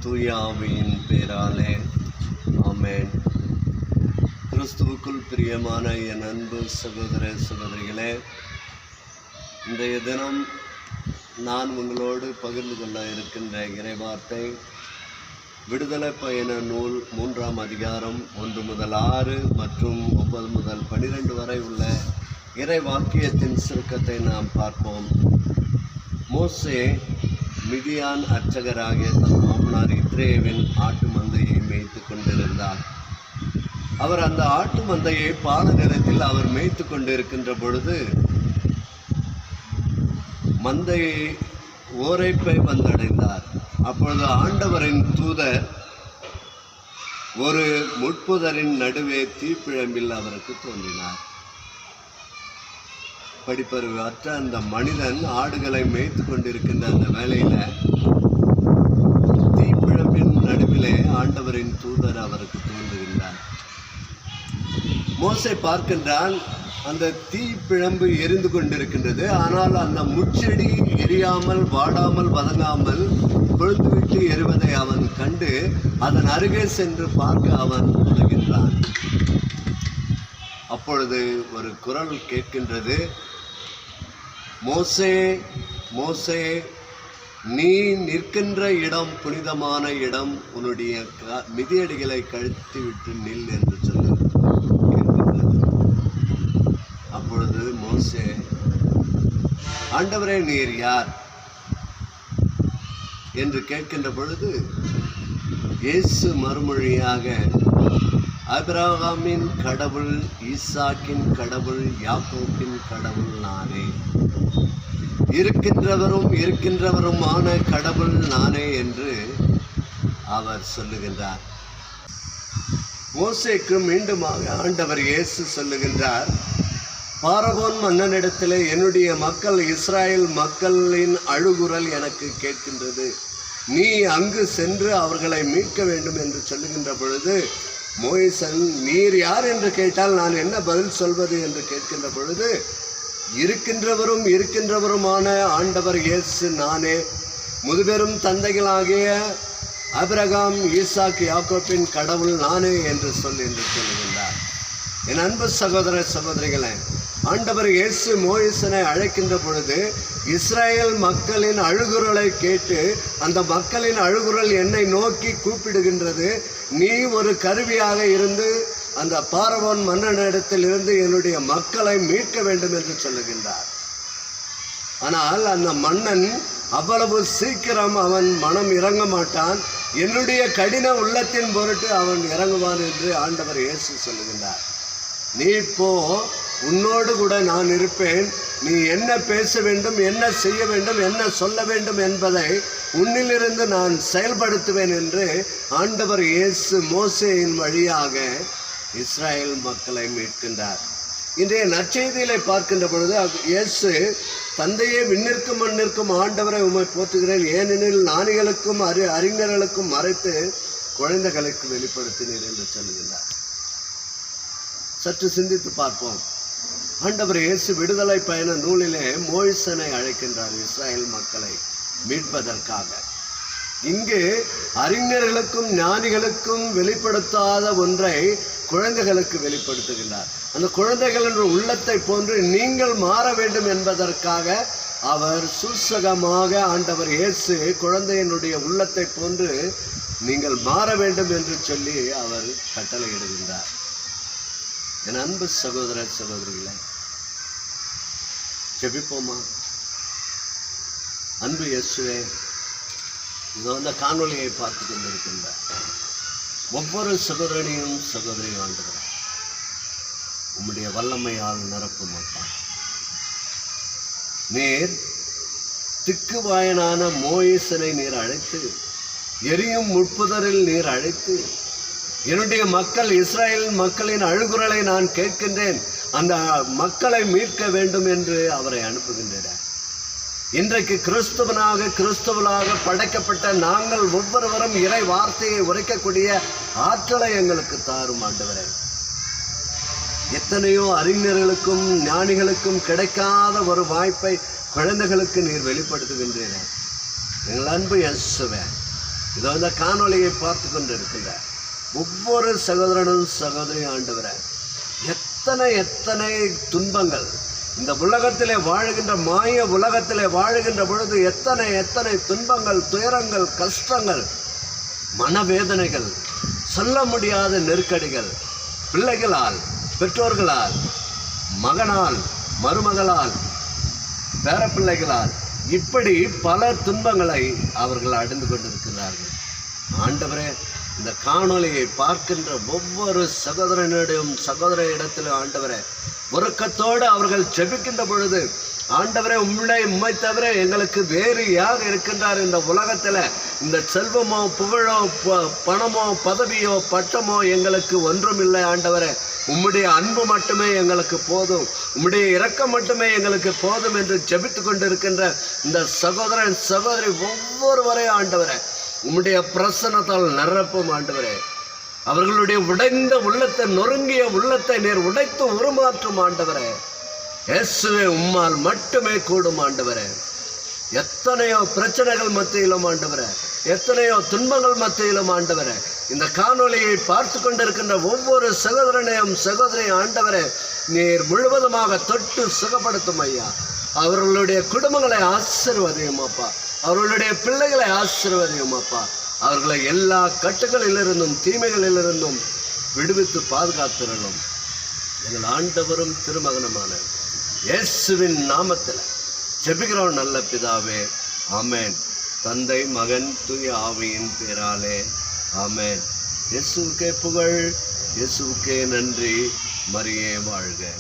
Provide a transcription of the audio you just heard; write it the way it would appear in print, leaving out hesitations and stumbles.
தூய ஆவியின் பேராலே ஆமென். கிறிஸ்துவுக்குள் பிரியமான என் அன்பு சகோதர சகோதரிகளே, இன்றைய தினம் நான் உங்களோடு பகிர்ந்து கொள்ள இருக்கின்ற இறைவார்த்தை விடுதலை பயண நூல் 3ஆம் அதிகாரம் 1 முதல் 6 மற்றும் 9 முதல் 12 வரை உள்ள இறை வாக்கியத்தின் சுருக்கத்தை நாம் பார்ப்போம். மோசே மிதியான் அர்ச்சகராகிய தன் மாமனார் இத்ரேவின் ஆட்டு மந்தையை மேய்த்து கொண்டிருந்தார். அவர் அந்த ஆட்டு மந்தையை பால நிலத்தில் அவர் மேய்த்து கொண்டிருக்கின்ற பொழுது மந்தையை ஓரைப்பை வந்தடைந்தார். அப்பொழுது ஆண்டவரின் தூதர் ஒரு முட்புதரின் நடுவே தீப்பிழம்பில் அவருக்கு தோன்றினார். படிப்பறிவு அற்ற அந்த மனிதன் ஆடுகளை மேய்த்து கொண்டிருக்கின்ற அந்த வேளையில தீப்பிழம்பின் நடுவிலே ஆண்டவரின் தூதர் அவருக்கு தோன்றுகின்றார். மோசே பார்க்கின்றான், அந்த தீப்பிழம்பு எரிந்து கொண்டிருக்கின்றது. ஆனால் அந்த முச்செடி எரியாமல் வாடாமல் வதங்காமல் கொழுந்துவிட்டு எரிவதை அவன் கண்டு அதன் அருகே சென்று பார்க்க அவன் உணர்கின்றான். அப்பொழுது ஒரு குரல் கேட்கின்றது, மோசே மோசே, நீ நிற்கின்ற இடம் புனிதமான இடம், உன்னுடைய மிதியடிகளை கழித்து விட்டு நில் என்று சொல்லி கேட்கின்றது. அப்பொழுது மோசே, ஆண்டவரே நீர் யார் என்று கேட்கின்ற பொழுது இயேசு மறுமொழியாக, ஆபிரகாமின் கடவுள், ஈசாக்கின் கடவுள், யாக்கோபின் கடவுள் நானே, இருக்கின்றவருமான கடவுள் நானே என்று அவர் சொல்லுகின்றார். மோசேக்கு மீண்டுமாக ஆண்டவர் இயேசு சொல்லுகின்றார், பார்வோன் மன்னனிடத்திலே என்னுடைய மக்கள் இஸ்ராயேல் மக்களின் அழுகுரல் எனக்கு கேட்கின்றது, நீ அங்கு சென்று அவர்களை மீட்க வேண்டும் என்று சொல்லுகின்ற பொழுது மோசே, நீர் யார் என்று கேட்டால் நான் என்ன பதில் சொல்வது என்று கேட்கின்ற பொழுது, இருக்கின்றவருமான ஆண்டவர் இயேசு நானே, முதுபெரும் தந்தைகளாகிய ஆபிரகாம், ஈசாக், யாக்கோபின் கடவுள் நானே என்று சொல்லுகின்றார். என் அன்பு சகோதர சகோதரிகளே, ஆண்டவர் இயேசு மோசேனை அழைக்கின்ற பொழுது இஸ்ராயேல் மக்களின் அழுகுரலை கேட்டு அந்த மக்களின் அழுகுரல் என்னை நோக்கி கூப்பிடுகின்றது, நீ ஒரு கருவியாக இருந்து அந்த பார்வோன் மன்னனிடத்தில் இருந்து என்னுடைய மக்களை மீட்க வேண்டும் என்று சொல்லுகின்றார். ஆனால் அந்த மன்னன் அவ்வளவு சீக்கிரம் அவன் மனம் இறங்க மாட்டான், என்னுடைய கடின உள்ளத்தின் பொருட்டு அவன் இறங்குவான் என்று ஆண்டவர் இயேசு சொல்லுகின்றார். நீ போ, உன்னோடு கூட நான் இருப்பேன், நீ என்ன பேச வேண்டும், என்ன செய்ய வேண்டும், என்ன சொல்ல வேண்டும் என்பதை உன்னிலிருந்து நான் செயல்படுத்துவேன் என்று ஆண்டவர் இயேசு மோசேயின் வழியாக இஸ்ராயேல் மக்களை மீட்கின்றார். இன்றைய நற்செய்தியிலே பார்க்கின்ற பொழுது இயேசு, தந்தையே விண்ணிற்கும் மண்ணிற்கும் ஆண்டவரை உம்மை போற்றுகிறேன், ஏனெனில் ஞானிகளுக்கும் அறிஞர்களுக்கும் மறைத்து குழந்தைகளுக்கு வெளிப்படுத்தினீர் என்று சொல்லுகின்றார். சற்று சிந்தித்து பார்ப்போம். ஆண்டவர் இயேசு விடுதலை பயண நூலிலே மோசேனை அழைக்கின்றார் இஸ்ராயேல் மக்களை மீட்பதற்காக. இங்கு அறிஞர்களுக்கும் ஞானிகளுக்கும் வெளிப்படுத்தாத ஒன்றை குழந்தைகளுக்கு வெளிப்படுத்துகின்றார். அந்த குழந்தைகளின் உள்ளத்தை போன்று நீங்கள் மாற வேண்டும் என்பதற்காக அவர் சூசகமாக ஆண்டவர் இயேசு குழந்தையினுடைய உள்ளத்தை போன்று நீங்கள் மாற வேண்டும் என்று சொல்லி அவர் கட்டளையிடுகின்றார். என் அன்பு சகோதர சகோதரிகளை, ஜெபிப்போமா? அன்பு இயேசுவே, இதோ அந்த காணொலியை பார்த்து கொண்டிருக்கின்ற ஒவ்வொரு சகோதரனையும் சகோதரியும் ஆண்டவரே, உம்முடைய வல்லமையால் நிரப்பும் அப்பா. நீர் திக்குவாயனான மோசேனை நீர் அழைத்து, எரியும் முட்புதரில் நீர் அழைத்து, என்னுடைய மக்கள் இஸ்ராயேல் மக்களின் அழுகுரலை நான் கேட்கின்றேன், அந்த மக்களை மீட்க வேண்டும் என்று அவரை அனுப்புகின்றார். இன்றைக்கு கிறிஸ்துவனாக படைக்கப்பட்ட நாங்கள் ஒவ்வொருவரும் இறை வார்த்தையை உரைக்கக்கூடிய ஆற்றலை எங்களுக்கு தாரும் ஆண்டவரே. எத்தனையோ அறிஞர்களுக்கும் ஞானிகளுக்கும் கிடைக்காத ஒரு வாய்ப்பை குழந்தைகளுக்கு நீர் வெளிப்படுத்துகின்றீர்கள். எங்கள் அன்பு இயேசுவே, இதோ இந்த காணொளியை பார்த்து கொண்டு இருக்கின்ற ஒவ்வொரு சகோதரனும் சகோதரியும் ஆண்டவரே, எத்தனை துன்பங்கள் இந்த உலகத்திலே வாழுகின்ற மாய உலகத்திலே வாழுகின்ற பொழுது எத்தனை துன்பங்கள், துயரங்கள், கஷ்டங்கள், மனவேதனைகள், சொல்ல முடியாத நெருக்கடிகள், பிள்ளைகளால், பெற்றோர்களால், மகனால், மருமகளால், பேரப்பிள்ளைகளால், இப்படி பல துன்பங்களை அவர்கள் அடைந்து கொண்டிருக்கிறார்கள். ஆண்டவரே, இந்த காணொளியை பார்க்கின்ற ஒவ்வொரு சகோதரனிடம் சகோதர இடத்திலும் ஆண்டவரே, உறக்கத்தோடு அவர்கள் ஜெபிக்கின்ற பொழுது ஆண்டவரே, உம்மை தவிர எங்களுக்கு வேறு யார் இருக்கின்றார் இந்த உலகத்தில்? இந்த செல்வமோ, புகழோ, பணமோ, பதவியோ, பட்டமோ எங்களுக்கு ஒன்றுமில்லை ஆண்டவரே. உம்முடைய அன்பு மட்டுமே எங்களுக்கு போதும், உம்முடைய இரக்கம் மட்டுமே எங்களுக்கு போதும் என்று ஜெபித்து கொண்டிருக்கின்ற இந்த சகோதரன் சகோதரி ஒவ்வொருவரையும் ஆண்டவரே, உம்முடைய பிரசன்னத்தால் நிரப்பும் ஆண்டவரே. அவர்களுடைய உடைந்த உள்ளத்தை, நொறுங்கிய உள்ளத்தை நீர் உடைத்து உருமாற்றும் ஆண்டவரே. இயேசுவே, உம்மால் மட்டுமே கூடும் ஆண்டவரே. எத்தனையோ பிரச்சனைகள் மத்தியிலும் ஆண்டவரே, எத்தனையோ துன்பங்கள் மத்தியிலும் ஆண்டவரே, இந்த காணொளியை பார்த்து கொண்டிருக்கின்ற ஒவ்வொரு சகோதரனையும் சகோதரியும் ஆண்டவரே, நீர் முழுவதுமாக தொட்டு சுகப்படுத்தும் ஐயா. அவர்களுடைய குடும்பங்களை ஆசீர்வதியும் அப்பா, அவர்களுடைய பிள்ளைகளை ஆசீர்வதியும் அப்பா. அவர்களை எல்லா கட்டுகளிலிருந்தும் தீமைகளிலிருந்தும் விடுவித்து பாதுகாத்திரணும். எங்கள் ஆண்டவரும் திருமகனுமான இயேசுவின் நாமத்தில் ஜெபிக்கிறோம் நல்ல பிதாவே, ஆமென். தந்தை, மகன், தூய ஆவியின் பேராலே, ஆமென். இயேசுவுக்கே புகழ், இயேசுவுக்கே நன்றி. மரியே வாழ்க.